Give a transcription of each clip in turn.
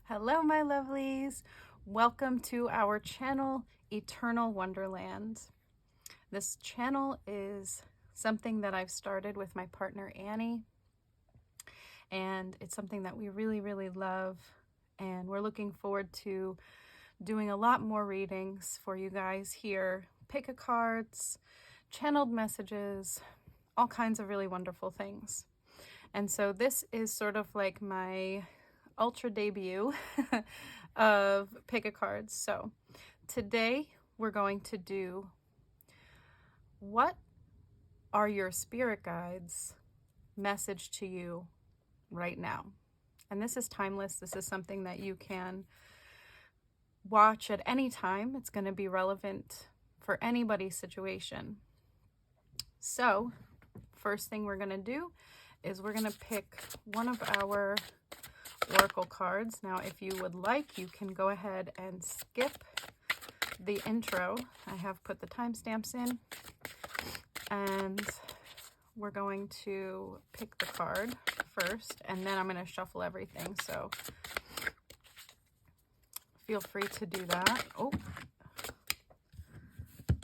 Hello, my lovelies. Welcome to our channel, Eternal Wonderland. This channel is something that I've started with my partner, Annie, and it's something that we really love, and we're looking forward to doing a lot more readings for you guys here. Pick-a-cards, channeled messages, all kinds of really wonderful things. And so this is sort of like my ultra debut of pick-a-cards. So today we're going to do, what are your spirit guides' message to you right now? And this is timeless. This is something that you can watch at any time. It's going to be relevant for anybody's situation. So first thing we're going to do is we're going to pick one of our oracle cards. Now, if you would like, you can go ahead and skip the intro. I have put the timestamps in, and we're going to pick the card first, and then I'm going to shuffle everything. So feel free to do that. Oh,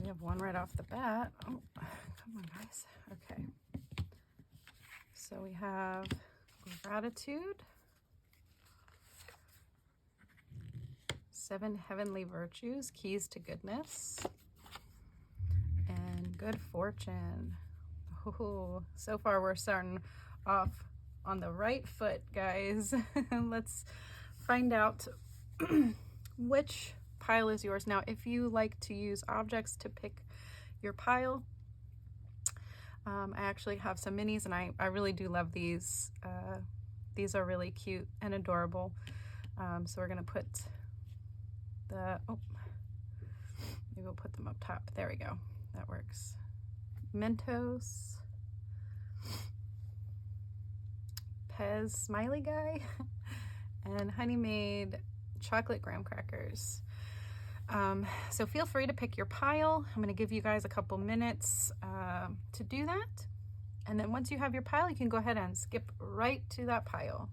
we have one right off the bat. Oh, come on, guys. Okay. So we have gratitude, 7 heavenly virtues, keys to goodness, and good fortune. Oh, so far we're starting off on the right foot, guys. Let's find out which pile is yours. Now, if you like to use objects to pick your pile, I actually have some minis, and I really do love these. These are really cute and adorable. So we're gonna put maybe we'll put them up top. There we go. That works. Mentos, Smiley guy, and Honey Made chocolate graham crackers. So feel free to pick your pile. I'm going to give you guys a couple minutes to do that. And then once you have your pile, you can go ahead and skip right to that pile.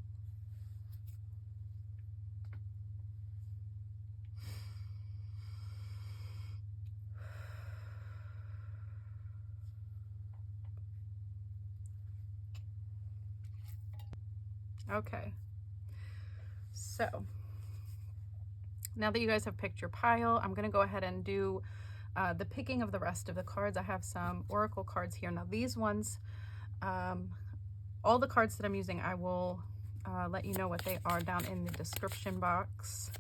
Okay, so now that you guys have picked your pile, I'm going to go ahead and do the picking of the rest of the cards. I have some oracle cards here. Now these ones, all the cards that I'm using, I will let you know what they are down in the description box.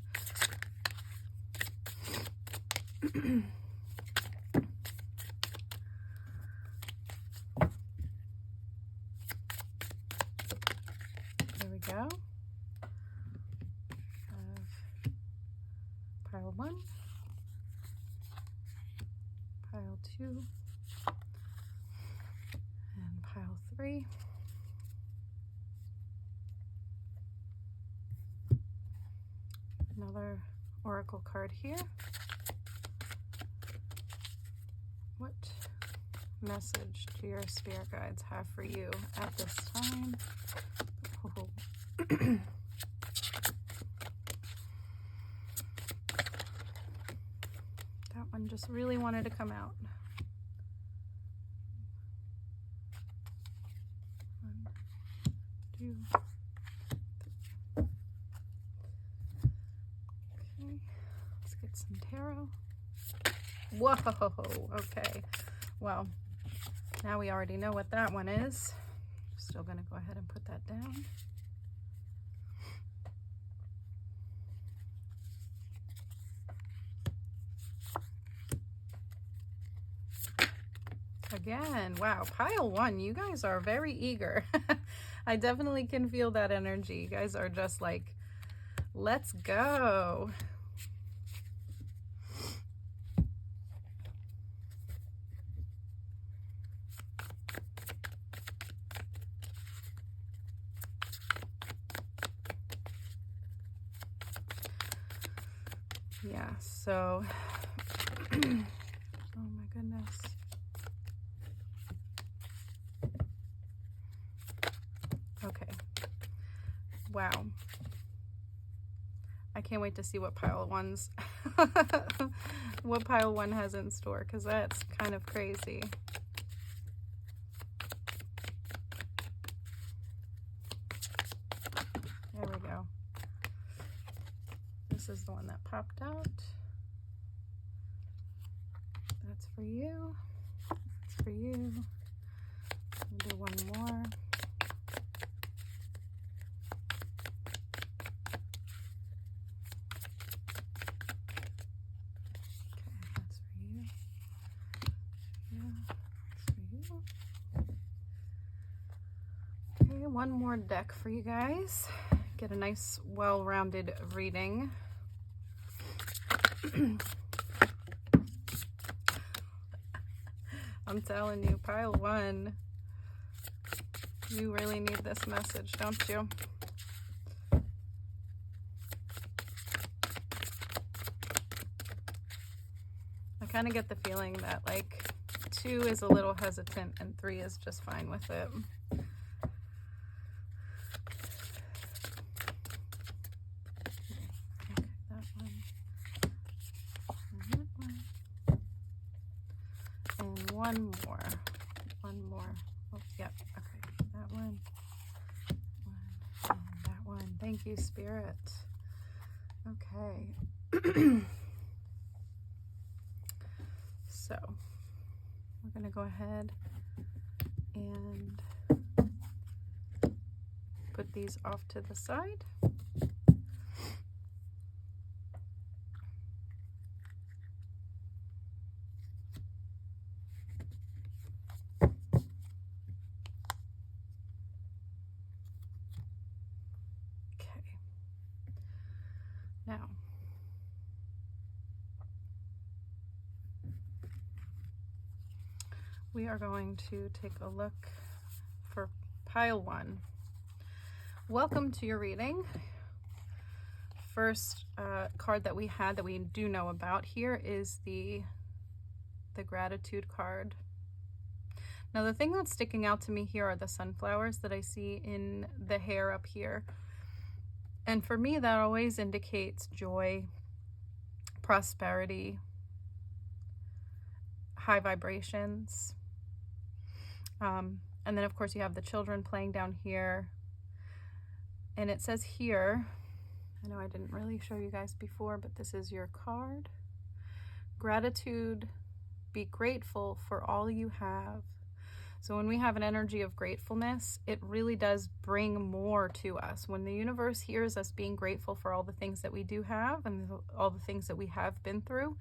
There we go. Pile 1, pile 2, and pile 3. Another oracle card here. What message do your spirit guides have for you at this time? Oh. That one just really wanted to come out. 1, 2, 3. Okay, let's get some tarot. Whoa, okay. Well, now we already know what that one is. Still gonna go ahead and put that down. Again, wow, pile 1, you guys are very eager. I definitely can feel that energy. You guys are just like, let's go. Yeah, so, oh my goodness. Okay. Wow. I can't wait to see what pile one's what pile one has in store, because that's kind of crazy. There we go. This is the one that popped out. That's for you. That's for you. We'll do one more. One more deck for you guys. Get a nice, well-rounded reading. I'm telling you, pile one, you really need this message, don't you? I kind of get the feeling that like 2 is a little hesitant and 3 is just fine with it. One more. Oh, yep. Okay, that one, and that one. Thank you, Spirit. Okay. So we're gonna go ahead and put these off to the side. Now, we are going to take a look for pile one. Welcome to your reading. First card that we had that we do know about here is the gratitude card. Now, the thing that's sticking out to me here are the sunflowers that I see in the hair up here. And for me, that always indicates joy, prosperity, high vibrations. And then, of course, you have the children playing down here. And it says here, I know I didn't really show you guys before, but this is your card. Gratitude, be grateful for all you have. So when we have an energy of gratefulness, it really does bring more to us. When the universe hears us being grateful for all the things that we do have and all the things that we have been through,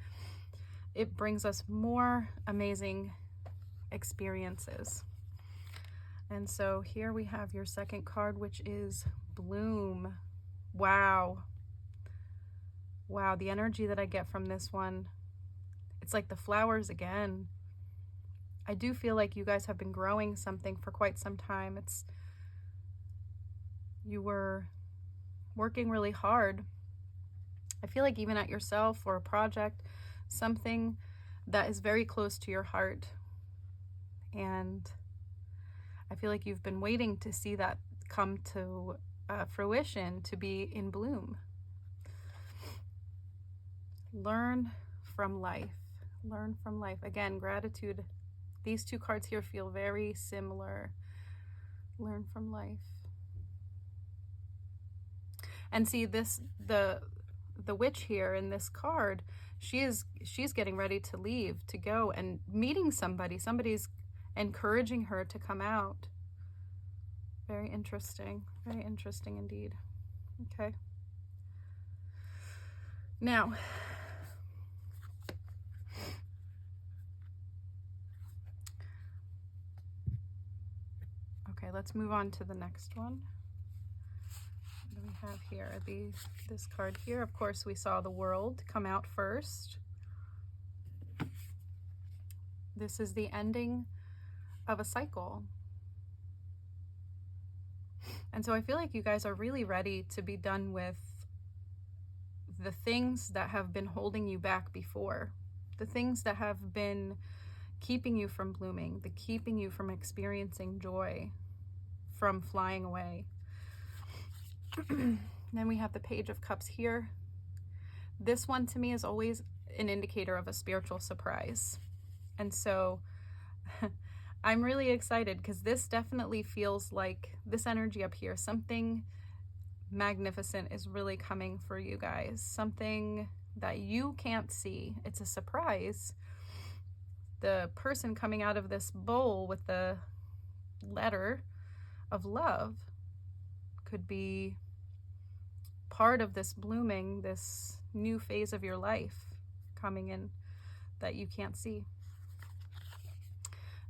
it brings us more amazing experiences. And so here we have your second card, which is bloom. Wow. Wow, the energy that I get from this one, it's like the flowers again. I do feel like you guys have been growing something for quite some time. You were working really hard. I feel like even at yourself or a project, something that is very close to your heart. And I feel like you've been waiting to see that come to fruition, to be in bloom. Learn from life. Learn from life. Again, gratitude. These two cards here feel very similar. Learn from life. And see this, the witch here in this card, she's getting ready to leave, to go and meeting somebody. Somebody's encouraging her to come out. Very interesting indeed. Okay. Now, okay, let's move on to the next one. What do we have here? This card here, of course, we saw the world come out first. This is the ending of a cycle. And so I feel like you guys are really ready to be done with the things that have been holding you back before, the things that have been keeping you from blooming, keeping you from experiencing joy, from flying away. Then we have the Page of Cups here. This one to me is always an indicator of a spiritual surprise. And so I'm really excited because this definitely feels like this energy up here, something magnificent is really coming for you guys. Something that you can't see. It's a surprise. The person coming out of this bowl with the letter of love could be part of this blooming, this new phase of your life coming in that you can't see.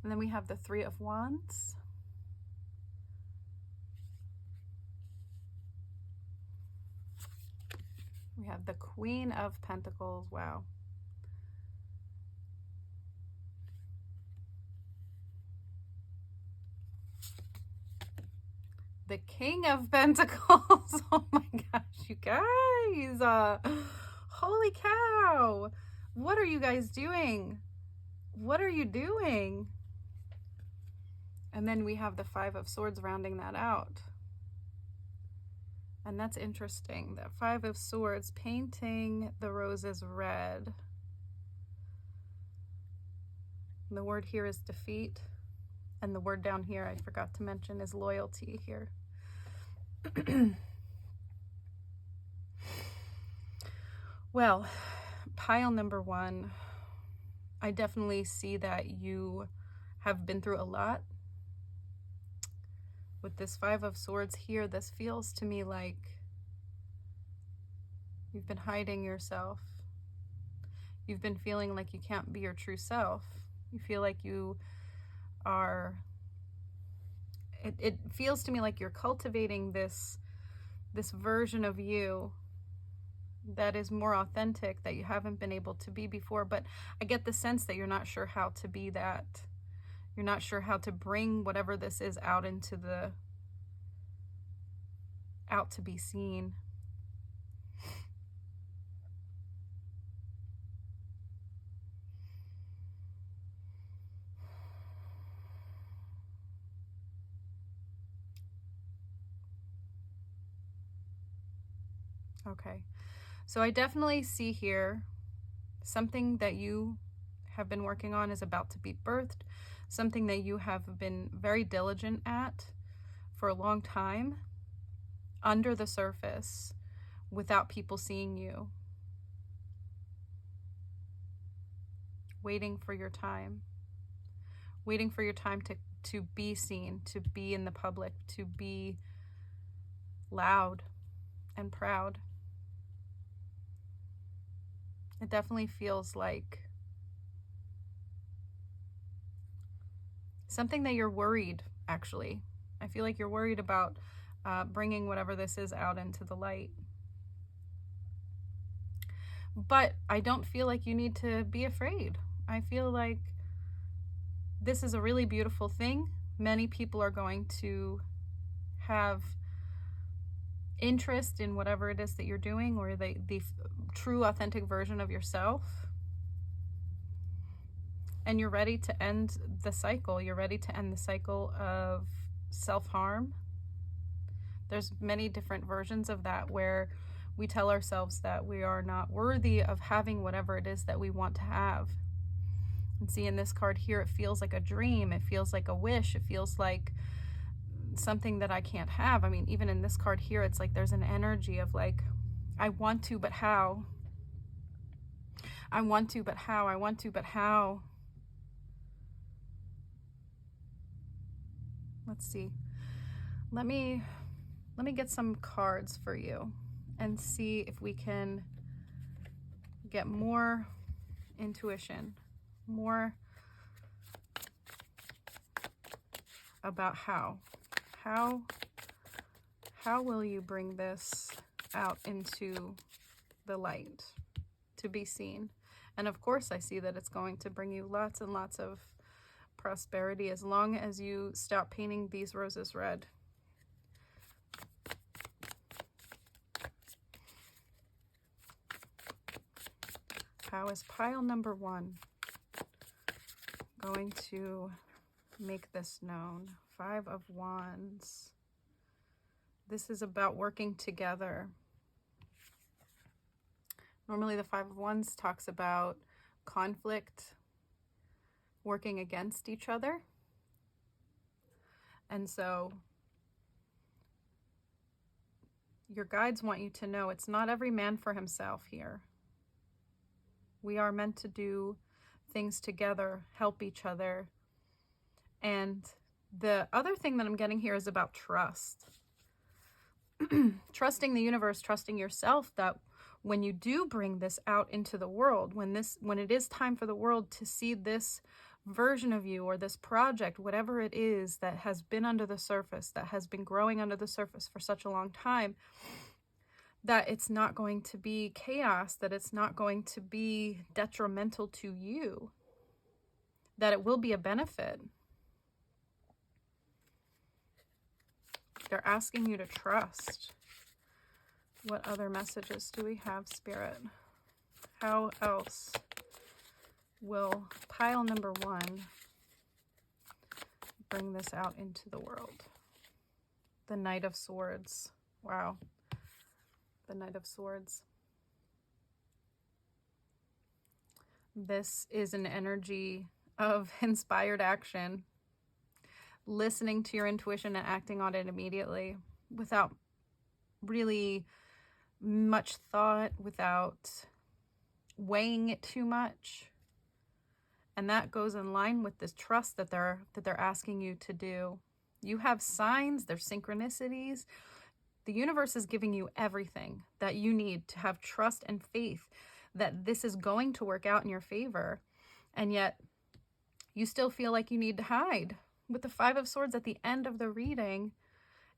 And then we have the Three of Wands. We have the Queen of Pentacles. Wow. The King of Pentacles. Oh my gosh, you guys. Holy cow. What are you guys doing? What are you doing? And then we have the Five of Swords rounding that out. And that's interesting. That Five of Swords painting the roses red. And the word here is defeat. And the word down here I forgot to mention is loyalty here. Well, pile number one, I definitely see that you have been through a lot. With this Five of Swords here, this feels to me like you've been hiding yourself. You've been feeling like you can't be your true self. You feel like you are, it feels to me like you're cultivating this version of you that is more authentic, that you haven't been able to be before. But I get the sense that you're not sure how to be that. You're not sure how to bring whatever this is out to be seen. Okay, so I definitely see here something that you have been working on is about to be birthed, something that you have been very diligent at for a long time, under the surface, without people seeing you, waiting for your time to be seen, to be in the public, to be loud and proud. It definitely feels like something that you're worried, actually. I feel like you're worried about bringing whatever this is out into the light. But I don't feel like you need to be afraid. I feel like this is a really beautiful thing. Many people are going to have interest in whatever it is that you're doing, or the true authentic version of yourself. And you're ready to end the cycle. You're ready to end the cycle of self-harm. There's many different versions of that where we tell ourselves that we are not worthy of having whatever it is that we want to have. And see, in this card here, it feels like a dream. It feels like a wish. It feels like something that I can't have. I mean, even in this card here, it's like there's an energy of like, I want to, but how? I want to, but how? I want to, but how? Let's see. Let me get some cards for you and see if we can get more intuition, more about how will you bring this out into the light to be seen. And of course I see that it's going to bring you lots and lots of prosperity as long as you stop painting these roses red. How is pile number one going to make this known? Five of Wands. This is about working together. Normally the Five of Wands talks about conflict, working against each other. And so your guides want you to know it's not every man for himself here. We are meant to do things together, help each other. And the other thing that I'm getting here is about trust. Trusting the universe, trusting yourself, that when you do bring this out into the world, when it is time for the world to see this version of you or this project, whatever it is that has been under the surface, that has been growing under the surface for such a long time, that it's not going to be chaos, that it's not going to be detrimental to you, that it will be a benefit. They're asking you to trust. What other messages do we have, Spirit? How else will pile number 1 bring this out into the world? The Knight of Swords. Wow. The Knight of Swords. This is an energy of inspired action. Listening to your intuition and acting on it immediately without really much thought, without weighing it too much. And that goes in line with this trust that they're asking you to do. You have signs, there's synchronicities. The universe is giving you everything that you need to have trust and faith that this is going to work out in your favor. And yet you still feel like you need to hide. With the Five of Swords at the end of the reading,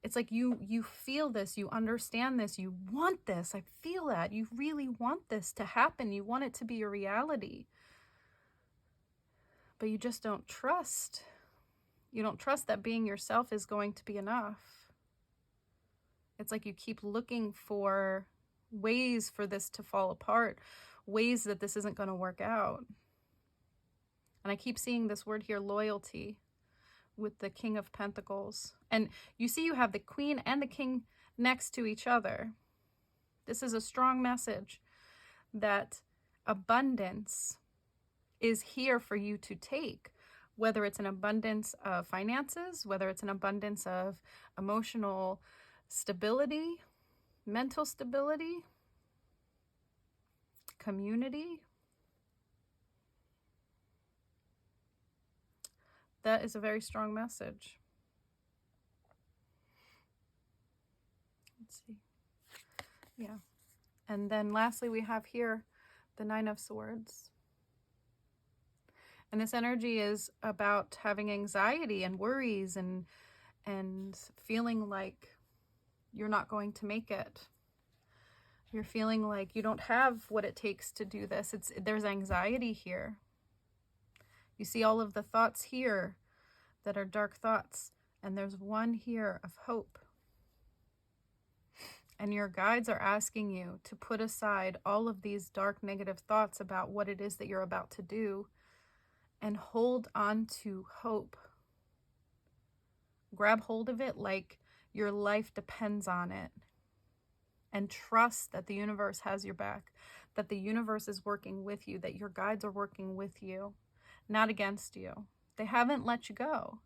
it's like you feel this, you understand this, you want this. I feel that. You really want this to happen. You want it to be your reality. But you just don't trust. You don't trust that being yourself is going to be enough. It's like you keep looking for ways for this to fall apart, ways that this isn't going to work out. And I keep seeing this word here, loyalty, with the King of Pentacles. And you see you have the Queen and the King next to each other. This is a strong message that abundance is here for you to take, whether it's an abundance of finances, whether it's an abundance of emotional stability, mental stability, community. That is a very strong message. Let's see. Yeah. And then lastly, we have here the Nine of Swords. And this energy is about having anxiety and worries and feeling like you're not going to make it. You're feeling like you don't have what it takes to do this. There's anxiety here. You see all of the thoughts here that are dark thoughts, and there's one here of hope. And your guides are asking you to put aside all of these dark negative thoughts about what it is that you're about to do and hold on to hope. Grab hold of it like your life depends on it. And trust that the universe has your back, that the universe is working with you, that your guides are working with you, not against you. They haven't let you go.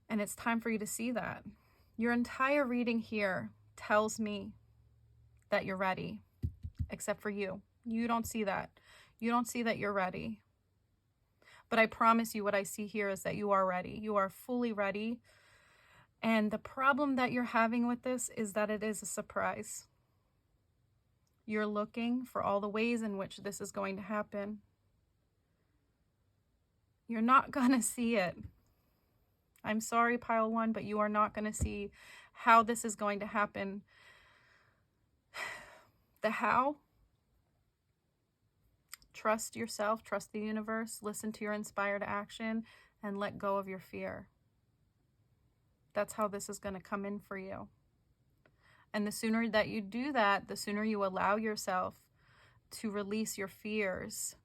And it's time for you to see that. Your entire reading here tells me that you're ready, except for you. You don't see that. You don't see that you're ready. But I promise you what I see here is that you are ready. You are fully ready. And the problem that you're having with this is that it is a surprise. You're looking for all the ways in which this is going to happen. You're not going to see it. I'm sorry, pile one, but you are not going to see how this is going to happen. The how? Trust yourself, trust the universe, listen to your inspired action, and let go of your fear. That's how this is going to come in for you. And the sooner that you do that, the sooner you allow yourself to release your fears,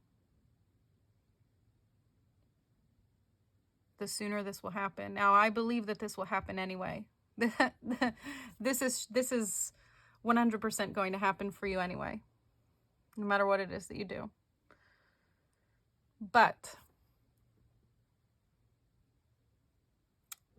the sooner this will happen. Now, I believe that this will happen anyway. This is 100% going to happen for you anyway, no matter what it is that you do. But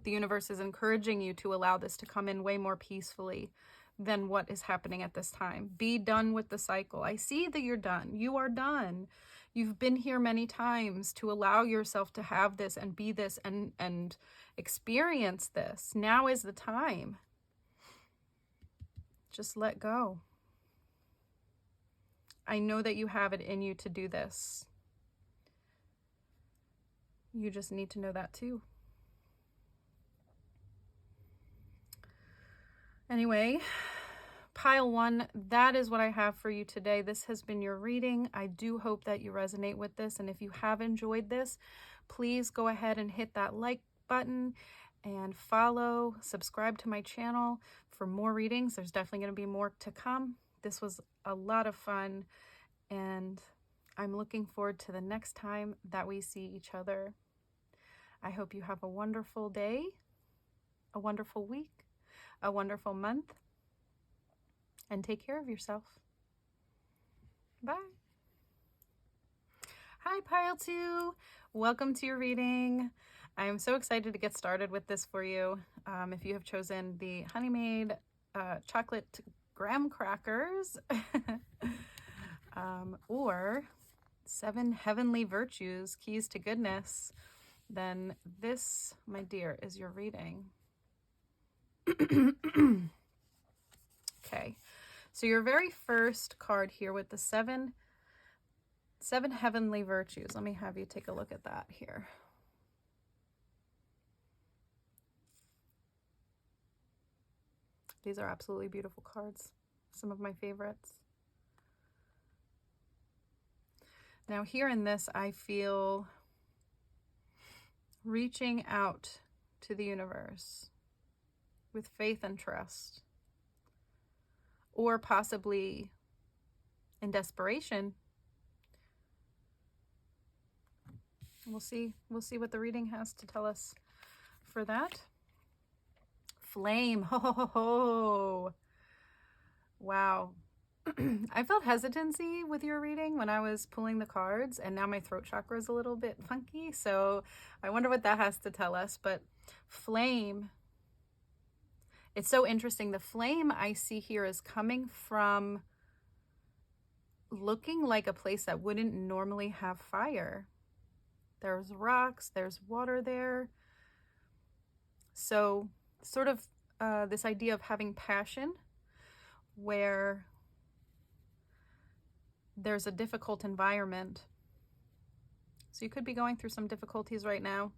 the universe is encouraging you to allow this to come in way more peacefully than what is happening at this time. Be done with the cycle. I see that you're done. You are done. You've been here many times to allow yourself to have this and be this and experience this. Now is the time. Just let go. I know that you have it in you to do this. You just need to know that too. Anyway, pile 1, that is what I have for you today. This has been your reading. I do hope that you resonate with this. And if you have enjoyed this, please go ahead and hit that like button and follow, subscribe to my channel for more readings. There's definitely going to be more to come. This was a lot of fun, and I'm looking forward to the next time that we see each other. I hope you have a wonderful day, a wonderful week, a wonderful month, and take care of yourself. Bye. Hi, Pile 2. Welcome to your reading. I am so excited to get started with this for you. If you have chosen the Honey Maid chocolate graham crackers or 7 Heavenly Virtues, Keys to Goodness, then this, my dear, is your reading. Okay, so your very first card here with the seven Heavenly Virtues. Let me have you take a look at that here. These are absolutely beautiful cards. Some of my favorites. Now here in this, I feel reaching out to the universe with faith and trust, or possibly in desperation. We'll see what the reading has to tell us for that. Flame. Ho, ho, ho, ho. Wow. I felt hesitancy with your reading when I was pulling the cards, and now my throat chakra is a little bit funky, so I wonder what that has to tell us. But flame, it's so interesting. The flame I see here is coming from looking like a place that wouldn't normally have fire. There's rocks, there's water there. So sort of this idea of having passion where there's a difficult environment. So you could be going through some difficulties right now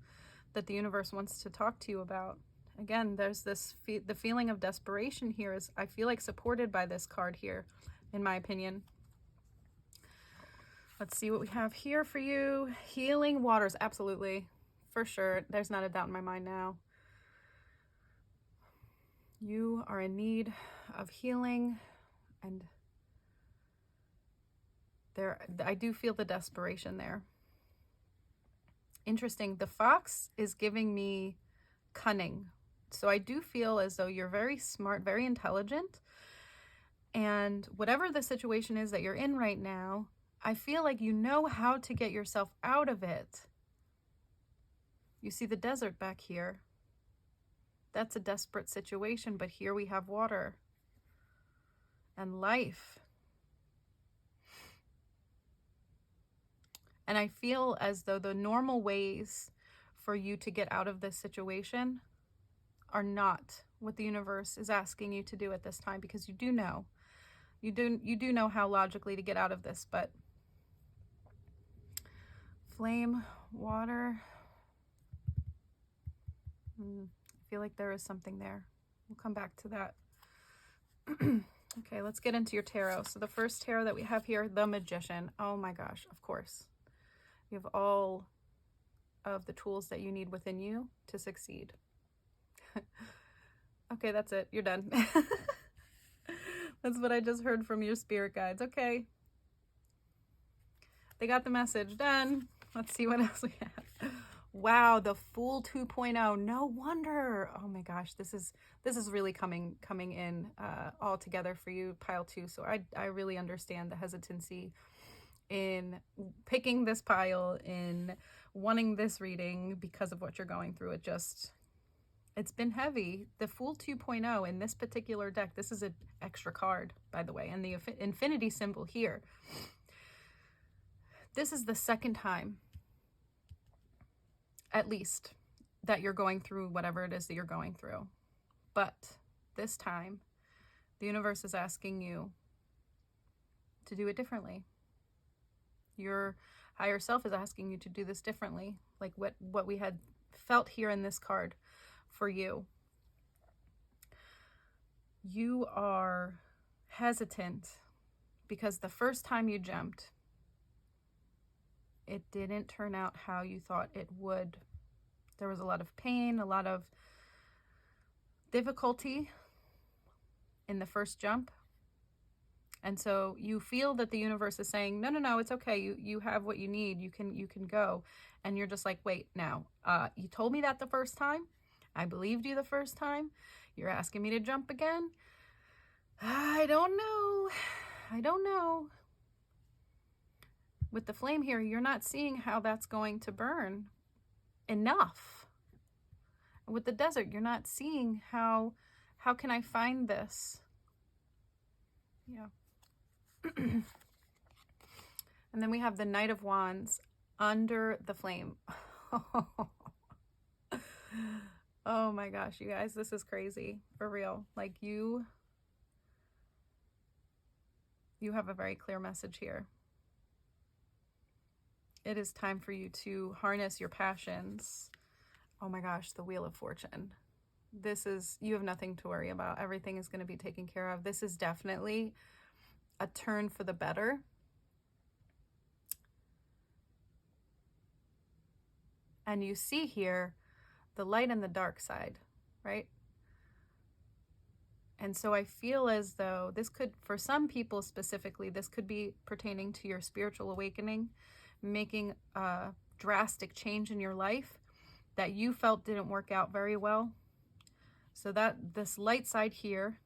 that the universe wants to talk to you about. Again, there's this the feeling of desperation here is, I feel like, supported by this card here, in my opinion. Let's see what we have here for you. Healing waters, absolutely, for sure. There's not a doubt in my mind now. You are in need of healing, and I do feel the desperation there. Interesting. The fox is giving me cunning. So I do feel as though you're very smart, very intelligent. And whatever the situation is that you're in right now, I feel like you know how to get yourself out of it. You see the desert back here. That's a desperate situation, but here we have water and life. And I feel as though the normal ways for you to get out of this situation are not what the universe is asking you to do at this time, because you do know. You do know how logically to get out of this, but flame, water. I feel like there is something there. We'll come back to that. Okay, let's get into your tarot. So the first tarot that we have here, the Magician. Oh my gosh, of course. You have all of the tools that you need within you to succeed. Okay, that's it. You're done. That's what I just heard from your spirit guides. Okay. They got the message. Done. Let's see what else we have. Wow, the Fool 2.0. No wonder. Oh my gosh, this is really coming in all together for you, pile 2. So I really understand the hesitancy in picking this pile, in wanting this reading because of what you're going through. It's been heavy. The Fool 2.0 in this particular deck, this is an extra card, by the way, and the infinity symbol here. This is the second time, at least, that you're going through whatever it is that you're going through. But this time, the universe is asking you to do it differently. Your higher self is asking you to do this differently, like what we had felt here in this card for you. You are hesitant because the first time you jumped, it didn't turn out how you thought it would. There was a lot of pain, a lot of difficulty in the first jump. And so you feel that the universe is saying, no, it's okay. You have what you need. You can go. And you're just like, wait, now, you told me that the first time. I believed you the first time. You're asking me to jump again. I don't know. With the flame here, you're not seeing how that's going to burn enough. With the desert, you're not seeing how can I find this? Yeah. And then we have the Knight of Wands under the flame. Oh my gosh, you guys, this is crazy. For real. Like you have a very clear message here. It is time for you to harness your passions. Oh my gosh, the Wheel of Fortune. You have nothing to worry about. Everything is going to be taken care of. This is definitely a turn for the better. And you see here the light and the dark side, right? And so I feel as though this could, for some people specifically, this could be pertaining to your spiritual awakening, making a drastic change in your life that you felt didn't work out very well. So that this light side here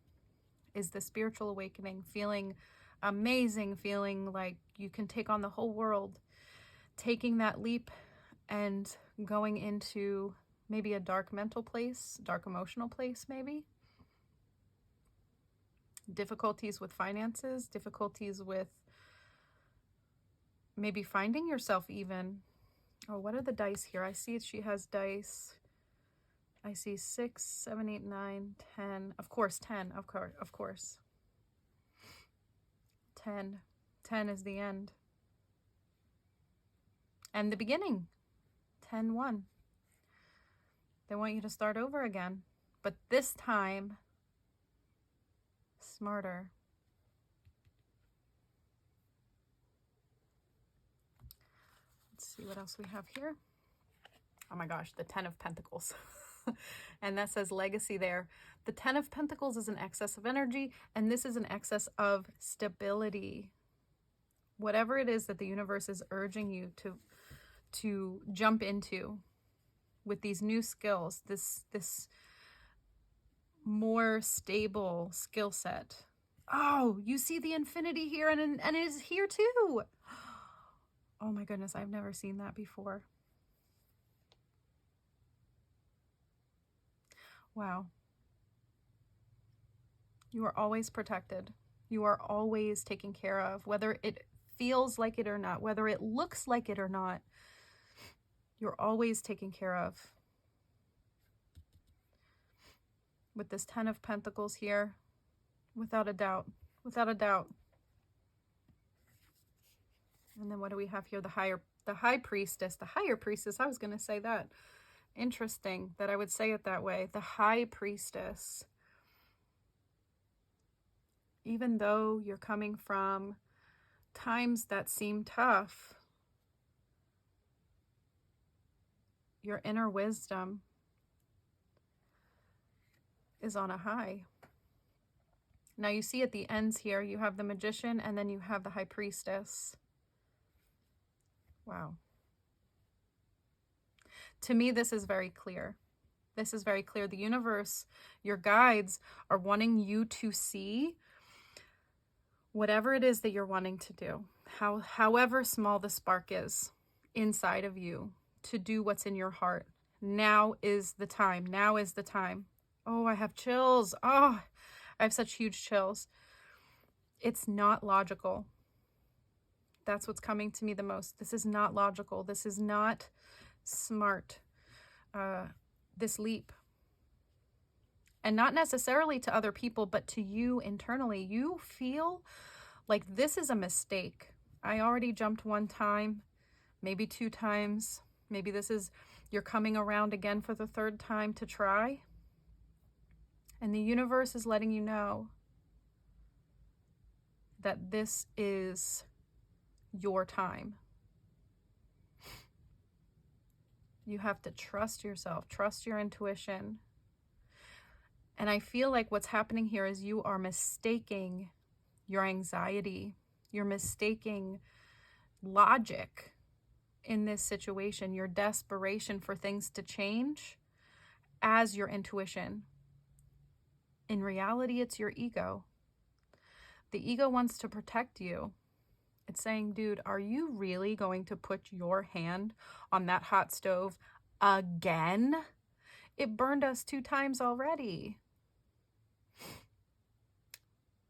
is the spiritual awakening, feeling amazing, feeling like you can take on the whole world, taking that leap and going into maybe a dark mental place, dark emotional place, maybe. Difficulties with finances, difficulties with maybe finding yourself even. Oh, what are the dice here? I see she has dice. I see 6, 7, 8, 9, 10. Of course, 10. Of course. 10. 10 is the end. And the beginning. 10, 1. They want you to start over again. But this time, smarter. Let's see what else we have here. Oh my gosh, the 10 of Pentacles. And that says legacy there. The 10 of Pentacles is an excess of energy, and this is an excess of stability. Whatever it is that the universe is urging you to jump into with these new skills, this more stable skill set. Oh, you see the infinity here, and it is here too. Oh my goodness, I've never seen that before. Wow. You are always protected. You are always taken care of, whether it feels like it or not, whether it looks like it or not. You're always taken care of. With this 10 of Pentacles here, without a doubt, without a doubt. And then what do we have here? The high priestess, the higher priestess. I was going to say that. Interesting that I would say it that way. The high priestess. Even though you're coming from times that seem tough, your inner wisdom is on a high. Now you see at the ends here, you have the magician and then you have the high priestess. Wow. To me, this is very clear. This is very clear. The universe, your guides, are wanting you to see whatever it is that you're wanting to do, however small the spark is inside of you, to do what's in your heart. Now is the time. Now is the time. Oh, I have chills. Oh, I have such huge chills. It's not logical. That's what's coming to me the most. This is not logical. This is not smart. This leap. And not necessarily to other people, but to you internally. You feel like this is a mistake. I already jumped one time, maybe 2 times. Maybe you're coming around again for the 3rd time to try. And the universe is letting you know that this is your time. You have to trust yourself, trust your intuition. And I feel like what's happening here is you are mistaking your anxiety. You're mistaking logic in this situation, your desperation for things to change, as your intuition. In reality, it's your ego. The ego wants to protect you. It's saying, dude, are you really going to put your hand on that hot stove again? It burned us 2 times already.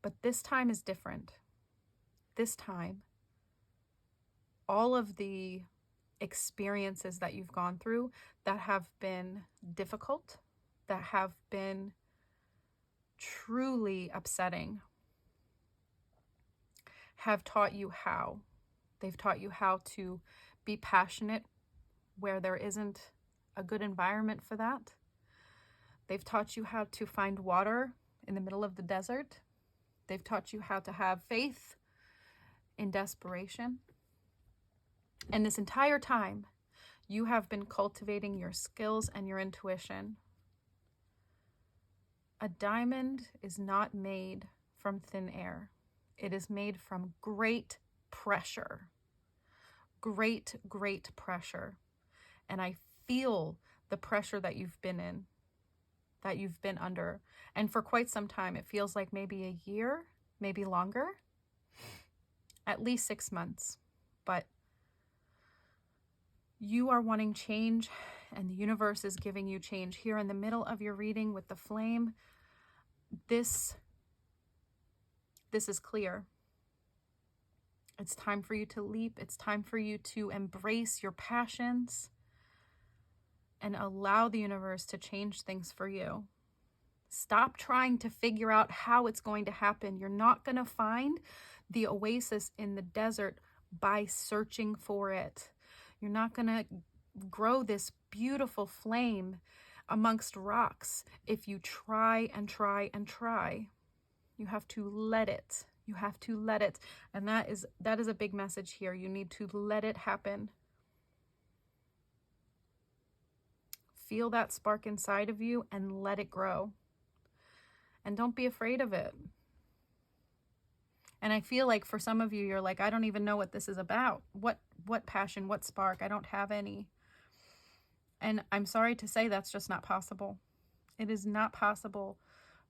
But this time is different. This time, all of the experiences that you've gone through that have been difficult, that have been truly upsetting, have taught you how. They've taught you how to be passionate where there isn't a good environment for that. They've taught you how to find water in the middle of the desert. They've taught you how to have faith in desperation. And this entire time, you have been cultivating your skills and your intuition. A diamond is not made from thin air. It is made from great pressure. Great, great pressure. And I feel the pressure that you've been in, that you've been under. And for quite some time, it feels like maybe a year, maybe longer, at least 6 months. But you are wanting change, and the universe is giving you change. Here in the middle of your reading with the flame, this is clear. It's time for you to leap. It's time for you to embrace your passions and allow the universe to change things for you. Stop trying to figure out how it's going to happen. You're not going to find the oasis in the desert by searching for it. You're not going to grow this beautiful flame amongst rocks if you try and try and try. You have to let it. You have to let it. And that is a big message here. You need to let it happen. Feel that spark inside of you and let it grow. And don't be afraid of it. And I feel like for some of you, you're like, I don't even know what this is about. What passion, what spark? I don't have any. And I'm sorry to say that's just not possible. It is not possible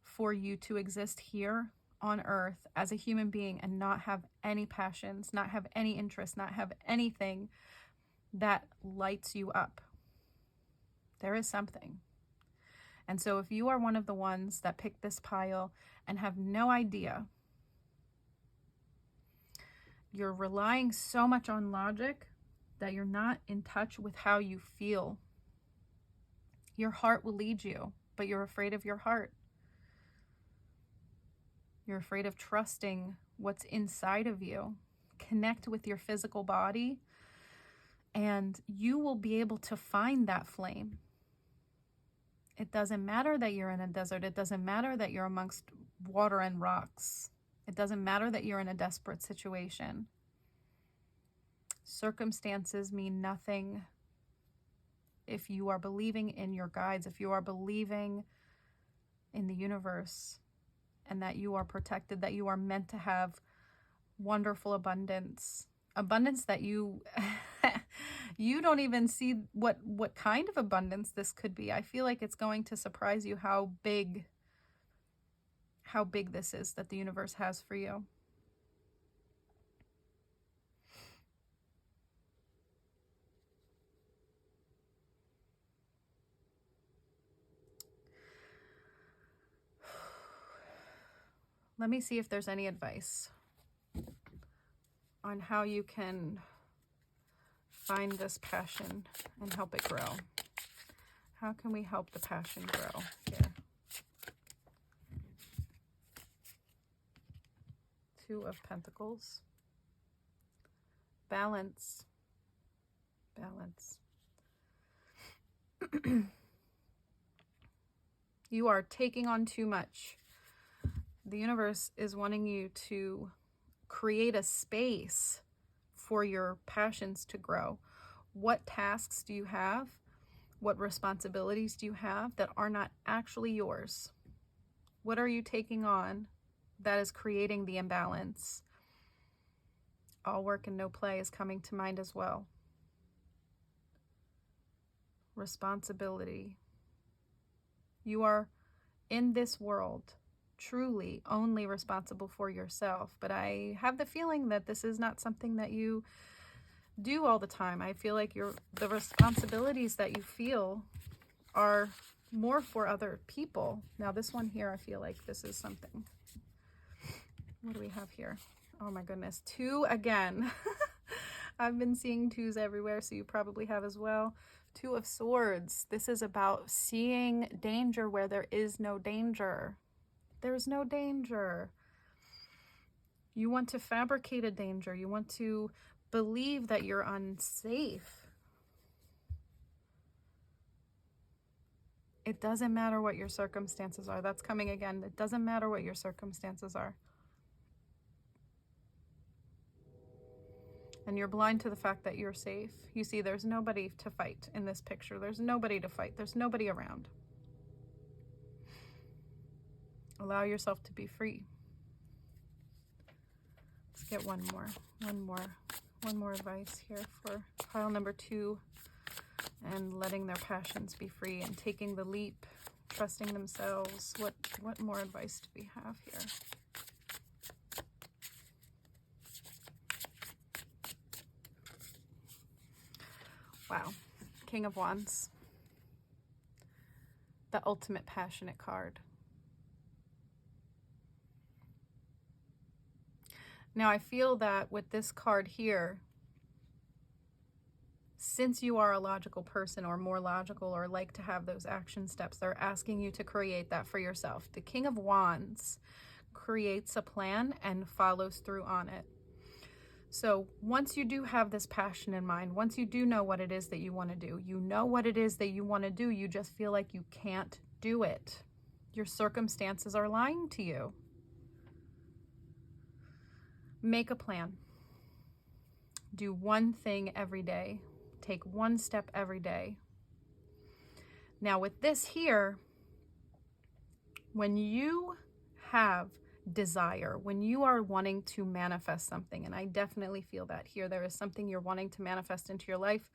for you to exist here on earth as a human being and not have any passions, not have any interests, not have anything that lights you up. There is something. And so if you are one of the ones that pick this pile and have no idea, you're relying so much on logic that you're not in touch with how you feel. Your heart will lead you, but you're afraid of your heart. You're afraid of trusting what's inside of you. Connect with your physical body, and you will be able to find that flame. It doesn't matter that you're in a desert. It doesn't matter that you're amongst water and rocks. It doesn't matter that you're in a desperate situation. Circumstances mean nothing if you are believing in your guides, if you are believing in the universe, and that you are protected, that you are meant to have wonderful abundance that you You don't even see what kind of abundance this could be. I feel like it's going to surprise you how big this is that the universe has for you. Let me see if there's any advice on how you can find this passion and help it grow. How can we help the passion grow here? Two of Pentacles. Balance. Balance. You are taking on too much. The universe is wanting you to create a space for your passions to grow. What tasks do you have? What responsibilities do you have that are not actually yours? What are you taking on that is creating the imbalance? All work and no play is coming to mind as well. Responsibility. You are in this world truly only responsible for yourself, but I have the feeling that this is not something that you do all the time. I feel like the responsibilities that you feel are more for other people. Now this one here, I feel like this is something. What do we have here? Oh my goodness, 2 again. I've been seeing 2s everywhere, so you probably have as well. 2 of Swords. This is about seeing danger where there is no danger. There's no danger. You want to fabricate a danger. You want to believe that you're unsafe. It doesn't matter what your circumstances are. That's coming again. It doesn't matter what your circumstances are. And you're blind to the fact that you're safe. You see, there's nobody to fight in this picture. There's nobody to fight. There's nobody around. Allow yourself to be free. Let's get one more advice here for pile number 2, and letting their passions be free and taking the leap, trusting themselves. What more advice do we have here? Wow. King of Wands. The ultimate passionate card. Now I feel that with this card here, since you are a logical person, or more logical, or like to have those action steps, they're asking you to create that for yourself. The King of Wands creates a plan and follows through on it. So once you do have this passion in mind, once you do know what it is that you want to do, you know what it is that you want to do, you just feel like you can't do it. Your circumstances are lying to you. Make a plan. Do one thing every day. Take one step every day. Now with this here, when you have desire, when you are wanting to manifest something, and I definitely feel that here, there is something you're wanting to manifest into your life.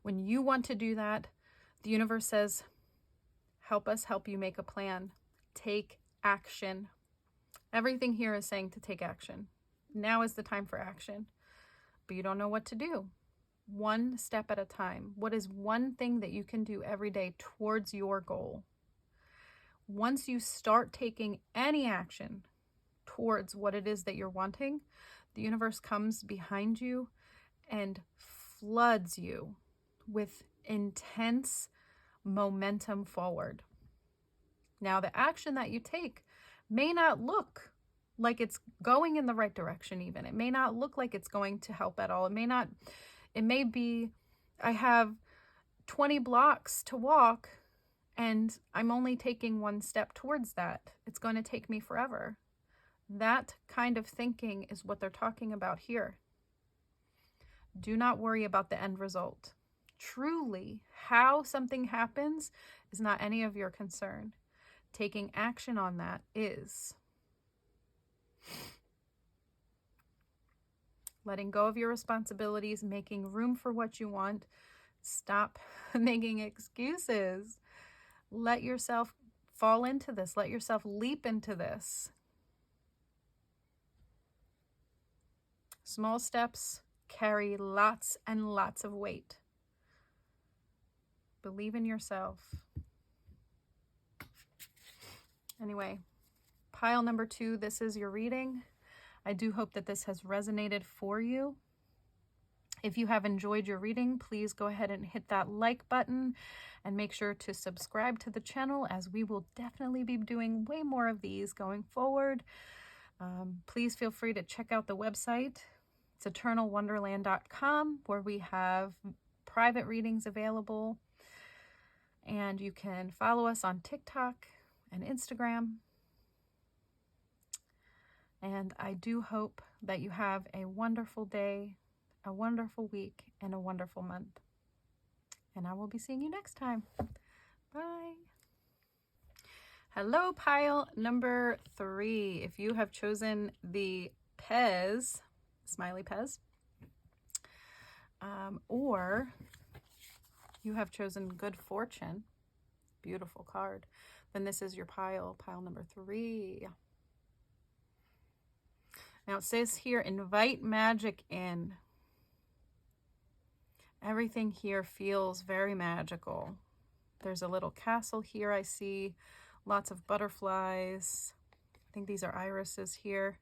When you want to do that, the universe says, help us help you make a plan. Take action. Everything here is saying to take action. Now is the time for action, but you don't know what to do. One step at a time. What is one thing that you can do every day towards your goal? Once you start taking any action towards what it is that you're wanting, the universe comes behind you and floods you with intense momentum forward. Now, the action that you take may not look like it's going in the right direction even. It may not look like it's going to help at all. It may be, I have 20 blocks to walk and I'm only taking one step towards that. It's going to take me forever. That kind of thinking is what they're talking about here. Do not worry about the end result. Truly, how something happens is not any of your concern. Taking action on that is. letting go of your responsibilities, making room for what you want. Stop making excuses. Let yourself fall into this. Let yourself leap into this. Small steps carry lots and lots of weight. Believe in yourself. Anyway, pile number 2, this is your reading. I do hope that this has resonated for you. If you have enjoyed your reading, please go ahead and hit that like button and make sure to subscribe to the channel, as we will definitely be doing way more of these going forward. Please feel free to check out the website. It's eternalwonderland.com, where we have private readings available. And you can follow us on TikTok and Instagram. And I do hope that you have a wonderful day, a wonderful week, and a wonderful month. And I will be seeing you next time. Bye. Hello, pile number 3. If you have chosen the Pez, Smiley Pez, or you have chosen Good Fortune, beautiful card, then this is your pile number 3. Now it says here, invite magic in. Everything here feels very magical. There's a little castle here. I see lots of butterflies. I think these are irises here.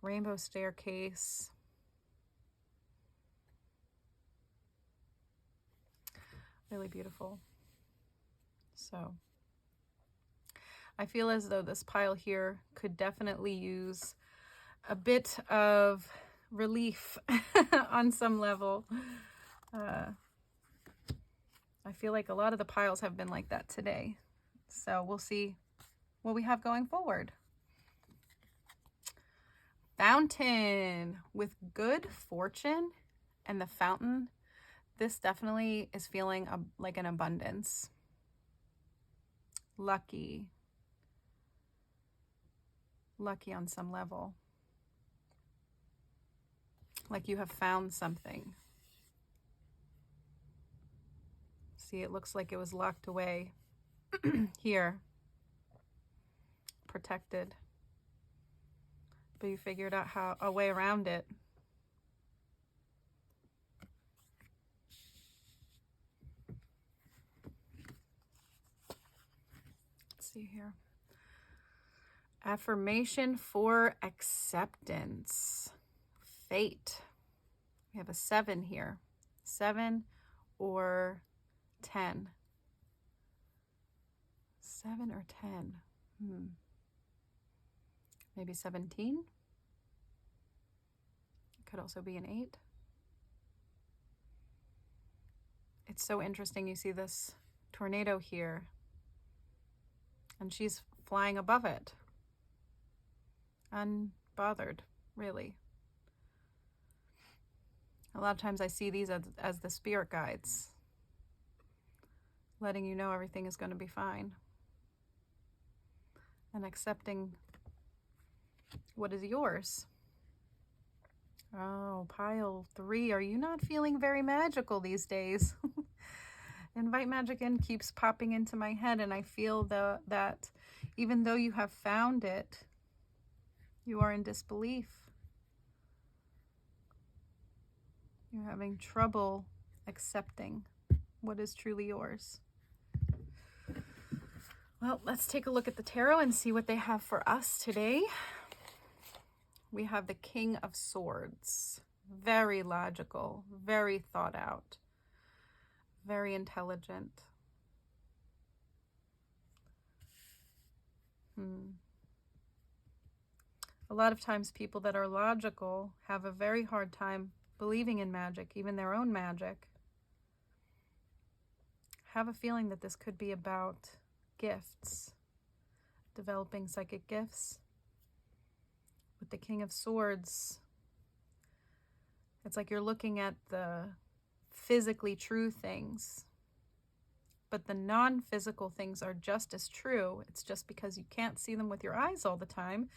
Rainbow staircase. Really beautiful. So I feel as though this pile here could definitely use a bit of relief on some level. I feel like a lot of the piles have been like that today. So we'll see what we have going forward. Fountain with Good Fortune and the fountain. This definitely is feeling like an abundance. Lucky. Lucky on some level. Like you have found something. See, it looks like it was locked away here. Protected. But you figured out a way around it. Let's see here. Affirmation for acceptance. Fate. We have a 7 here. 7 or 10. 7 or 10. Maybe 17. It could also be an 8. It's so interesting. You see this tornado here, and she's flying above it. Unbothered, really. A lot of times I see these as the spirit guides, letting you know everything is going to be fine. And accepting what is yours. Oh, pile 3. Are you not feeling very magical these days? Invite magic in keeps popping into my head, and I feel that even though you have found it, you are in disbelief. You're having trouble accepting what is truly yours. Well, let's take a look at the tarot and see what they have for us today. We have the King of Swords. Very logical, very thought out, very intelligent. A lot of times people that are logical have a very hard time believing in magic, even their own magic. Have a feeling that this could be about gifts, developing psychic gifts. With the King of Swords, it's like you're looking at the physically true things, but the non-physical things are just as true. It's just because you can't see them with your eyes all the time,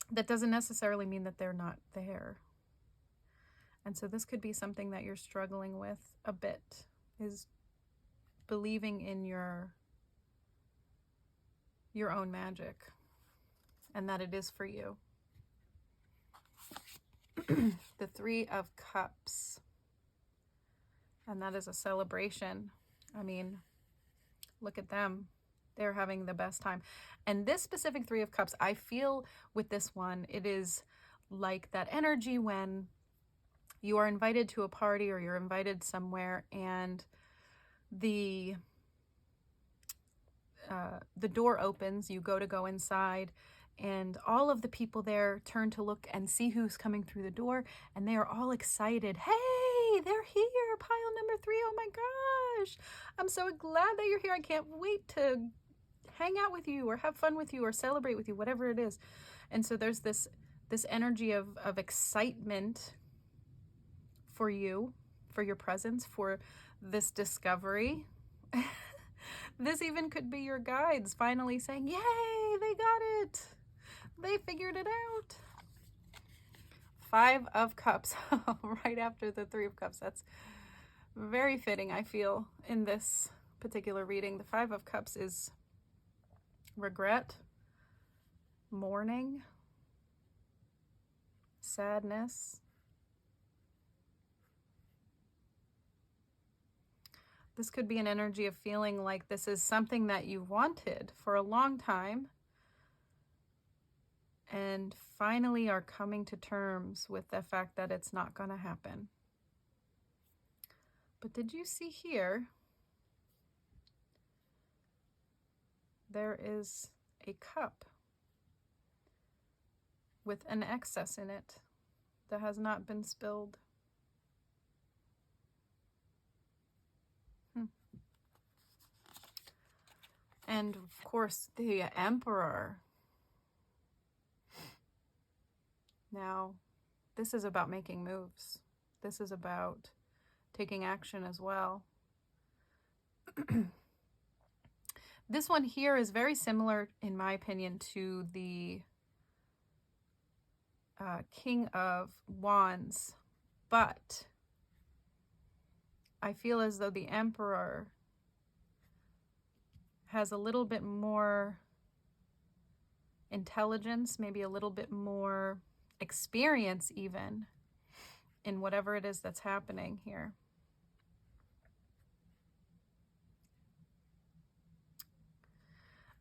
that doesn't necessarily mean that they're not there. And so this could be something that you're struggling with a bit, is believing in your own magic and that it is for you. The Three of Cups. And that is a celebration. I mean, look at them. They're having the best time. And this specific Three of Cups, I feel with this one, it is like that energy when you are invited to a party or you're invited somewhere and the door opens, you go inside, and all of the people there turn to look and see who's coming through the door, and they are all excited. Hey, they're here, pile number 3. Oh my gosh, I'm so glad that you're here. I can't wait to hang out with you or have fun with you or celebrate with you, whatever it is. And so there's this energy of excitement for you, for your presence, for this discovery. This even could be your guides finally saying, yay, they got it. They figured it out. 5 of Cups, right after the 3 of Cups. That's very fitting, I feel, in this particular reading. The 5 of Cups is regret, mourning, sadness. This could be an energy of feeling like this is something that you wanted for a long time and finally are coming to terms with the fact that it's not going to happen. But did you see here? There is a cup with an excess in it that has not been spilled. And of course, the Emperor. Now, this is about making moves. This is about taking action as well. This one here is very similar, in my opinion, to the King of Wands, but I feel as though the Emperor has a little bit more intelligence, maybe a little bit more experience even in whatever it is that's happening here.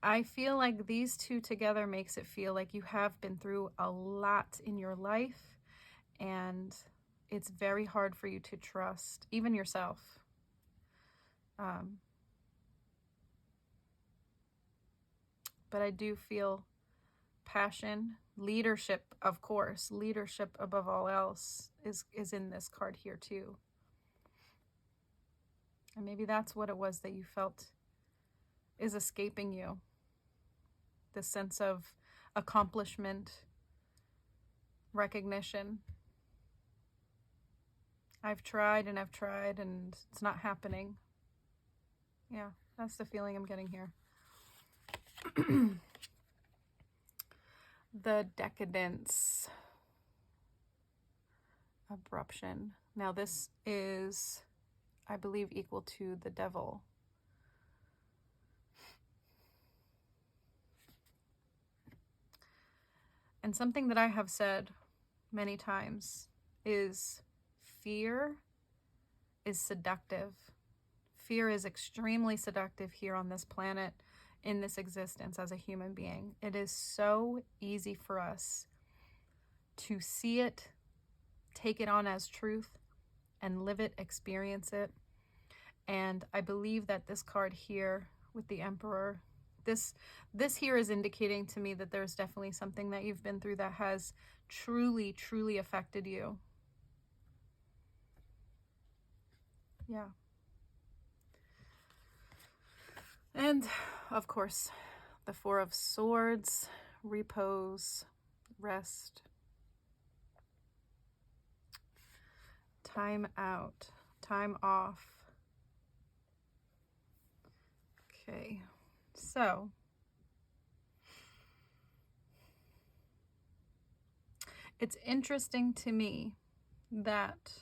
I feel like these two together makes it feel like you have been through a lot in your life and it's very hard for you to trust even yourself. But I do feel passion, leadership, of course. Leadership above all else is in this card here too. And maybe that's what it was that you felt is escaping you. The sense of accomplishment, recognition. I've tried and it's not happening. Yeah, that's the feeling I'm getting here. The Decadence. Abruption. Now this is, I believe, equal to the Devil. And something that I have said many times is fear is seductive. Fear is extremely seductive here on this planet, in this existence as a human being. It is so easy for us to see it, take it on as truth, and live it, experience it. And I believe that this card here with the Emperor, this here is indicating to me that there's definitely something that you've been through that has truly, truly affected you. Yeah. And of course, the Four of Swords, repose, rest, time out, time off. Okay, so it's interesting to me that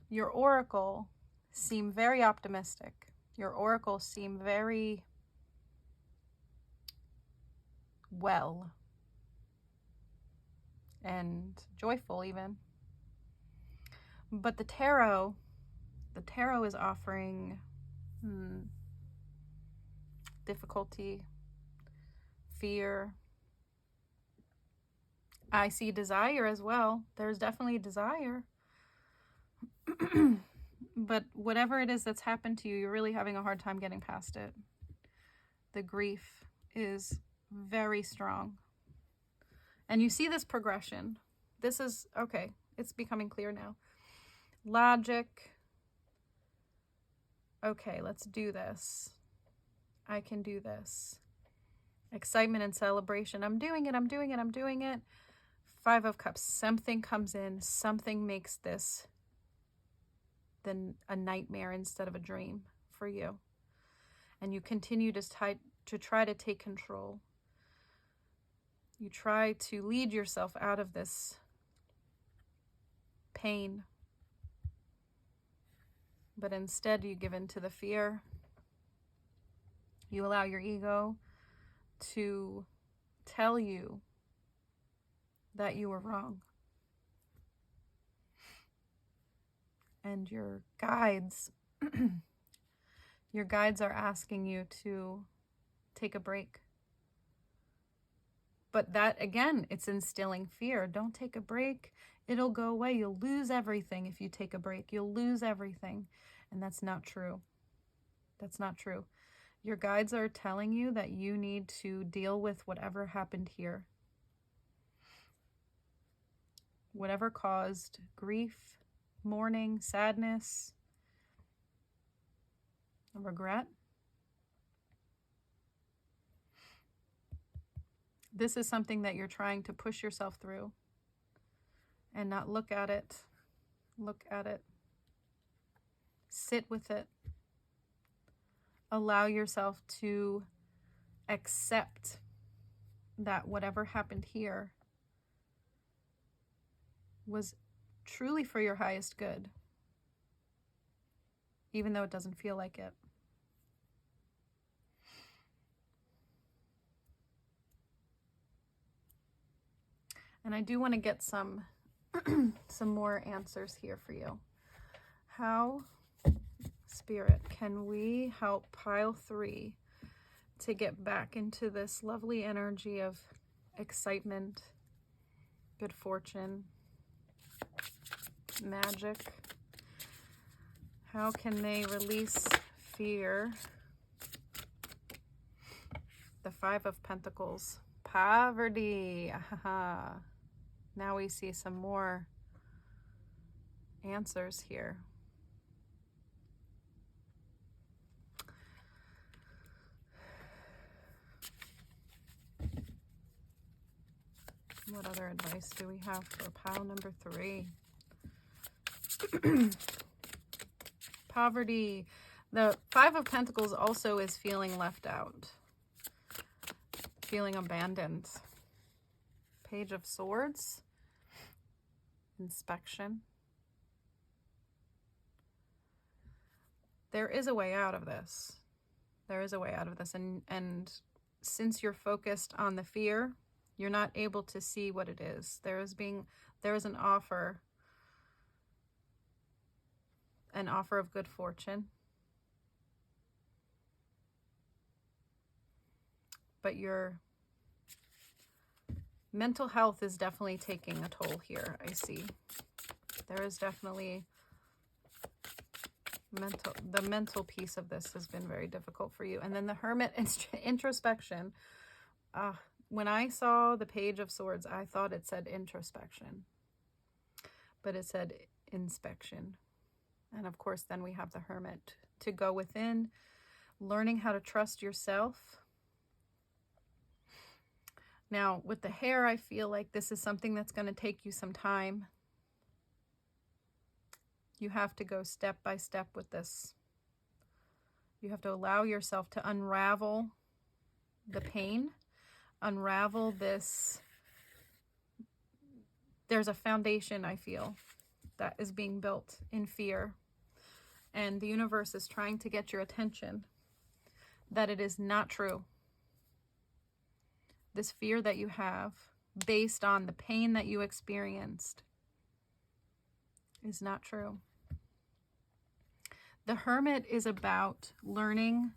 your oracle seem very optimistic. Your oracle seem very well and joyful even. But the tarot is offering difficulty, fear. I see desire as well. There's definitely desire. But whatever it is that's happened to you, you're really having a hard time getting past it. The grief is very strong. And you see this progression. This is, okay, it's becoming clear now. Logic. Okay, let's do this. I can do this. Excitement and celebration. I'm doing it, I'm doing it, I'm doing it. 5 of Cups. Something comes in. Something makes this then a nightmare instead of a dream for you. And you continue to try to take control. You try to lead yourself out of this pain. But instead you give in to the fear. You allow your ego to tell you that you were wrong. And your guides, your guides are asking you to take a break. But that, again, it's instilling fear. Don't take a break. It'll go away. You'll lose everything if you take a break. You'll lose everything. And that's not true. That's not true. Your guides are telling you that you need to deal with whatever happened here. Whatever caused grief, mourning, sadness, regret. This is something that you're trying to push yourself through and not look at it. Look at it. Sit with it. Allow yourself to accept that whatever happened here was truly for your highest good, even though it doesn't feel like it. And I do want to get some more answers here for you. How, Spirit, can we help pile 3 to get back into this lovely energy of excitement, good fortune, magic? How can they release fear? The 5 of Pentacles. Poverty. Now we see some more answers here. What other advice do we have for pile number 3? Poverty. The 5 of Pentacles also is feeling left out, feeling abandoned. Page of Swords. Inspection. There is a way out of this. There is a way out of this. And since you're focused on the fear, you're not able to see what it is. There is an offer of good fortune. But your mental health is definitely taking a toll here, I see. There is definitely the mental piece of this has been very difficult for you. And then the Hermit, introspection. When I saw the Page of Swords, I thought it said introspection, but it said inspection. And of course, then we have the Hermit to go within, learning how to trust yourself. Now, with the hair, I feel like this is something that's going to take you some time. You have to go step by step with this. You have to allow yourself to unravel the pain, unravel this there's a foundation, I feel, that is being built in fear. And the universe is trying to get your attention that it is not true. This fear that you have, based on the pain that you experienced, is not true. The Hermit is about learning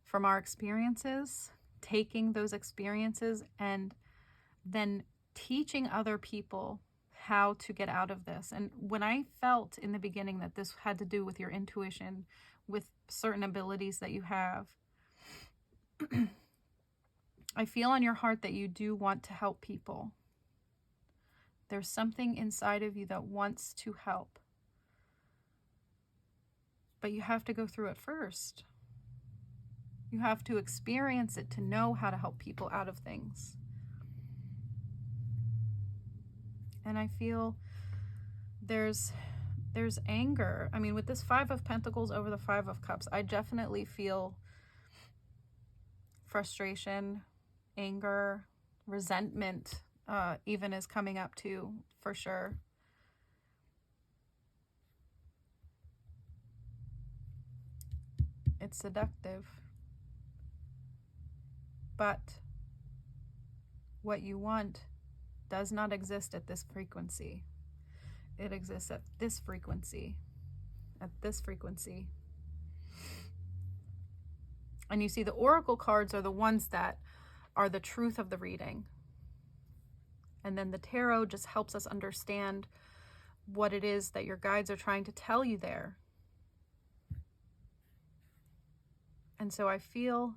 from our experiences, taking those experiences, and then teaching other people how to get out of this. And when I felt in the beginning that this had to do with your intuition, with certain abilities that you have, I feel on your heart that you do want to help people. There's something inside of you that wants to help. But you have to go through it first. You have to experience it to know how to help people out of things. And I feel there's anger. I mean, with this Five of Pentacles over the Five of Cups, I definitely feel frustration, anger, resentment, even is coming up too, for sure. It's seductive. But what you want does not exist at this frequency. It exists at this frequency. At this frequency. And you see, the oracle cards are the ones that are the truth of the reading. And then the tarot just helps us understand what it is that your guides are trying to tell you there. And so I feel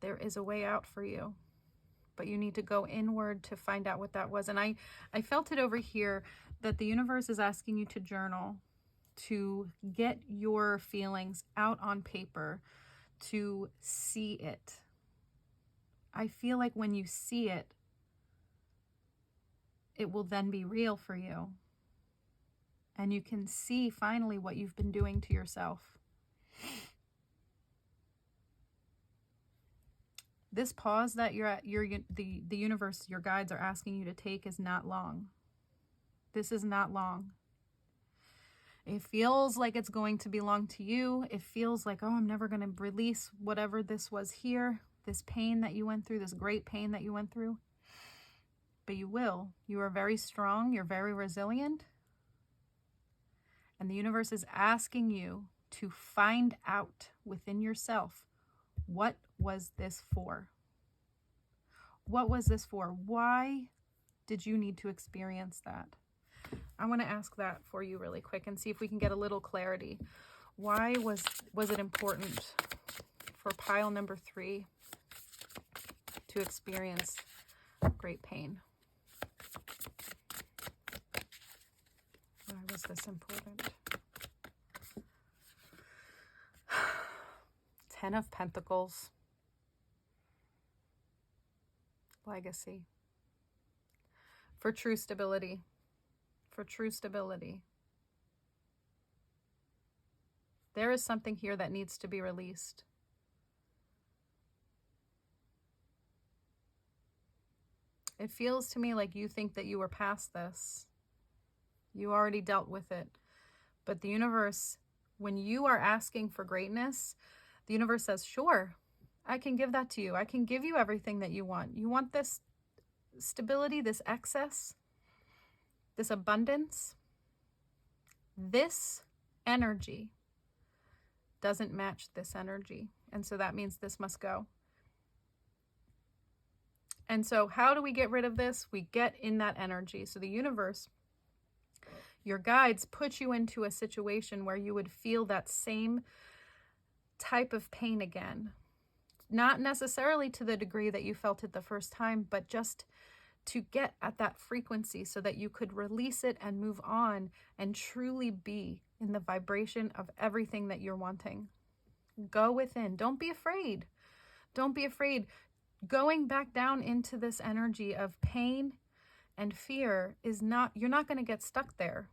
there is a way out for you, but you need to go inward to find out what that was. And I felt it over here that the universe is asking you to journal, to get your feelings out on paper, to see it. I feel like when you see it, it will then be real for you. And you can see finally what you've been doing to yourself. This pause that you're at, the universe, your guides are asking you to take is not long. This is not long. It feels like it's going to be long to you. It feels like, oh, I'm never going to release whatever this was here, this pain that you went through, this great pain that you went through. But you will. You are very strong. You're very resilient. And the universe is asking you to find out within yourself, what was this for? What was this for? Why did you need to experience that? I want to ask that for you really quick and see if we can get a little clarity. Why was it important for pile number 3 to experience great pain? Why was this important? 10 of Pentacles. Legacy. For true stability. For true stability. There is something here that needs to be released. It feels to me like you think that you were past this. You already dealt with it. But the universe, when you are asking for greatness, the universe says, sure, I can give that to you. I can give you everything that you want. You want this stability, this excess, this abundance. This energy doesn't match this energy. And so that means this must go. And so how do we get rid of this? We get in that energy. So the universe, your guides, put you into a situation where you would feel that same type of pain again. Not necessarily to the degree that you felt it the first time, but just to get at that frequency so that you could release it and move on and truly be in the vibration of everything that you're wanting. Go within. Don't be afraid. Don't be afraid. Going back down into this energy of pain and fear is not, you're not going to get stuck there.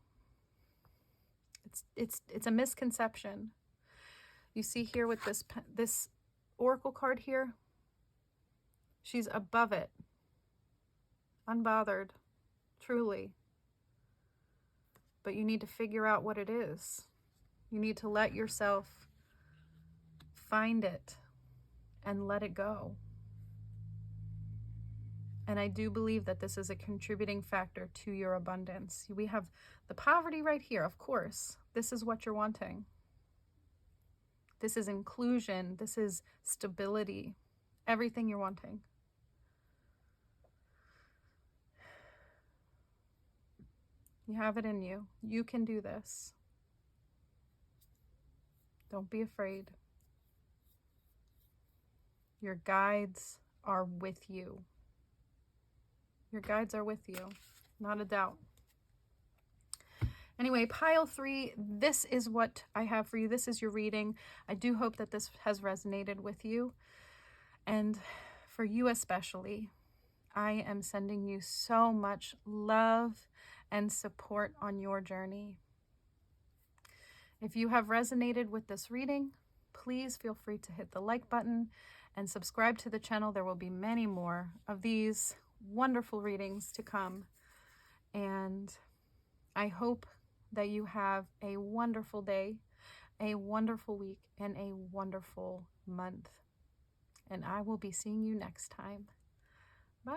It's a misconception. You see here with this oracle card here, she's above it, unbothered. truly. But you need to figure out what it is. You need to let yourself find it and let it go. And I do believe that this is a contributing factor to your abundance. We have the poverty right here, of course. This is what you're wanting. This is inclusion. This is stability. Everything you're wanting. You have it in you. You can do this. Don't be afraid. Your guides are with you. Your guides are with you. Not a doubt. Anyway, pile 3, this is what I have for you. This is your reading. I do hope that this has resonated with you. And for you especially, I am sending you so much love and support on your journey. If you have resonated with this reading, please feel free to hit the like button and subscribe to the channel. There will be many more of these wonderful readings to come. And I hope that you have a wonderful day, a wonderful week, and a wonderful month. And I will be seeing you next time. Bye.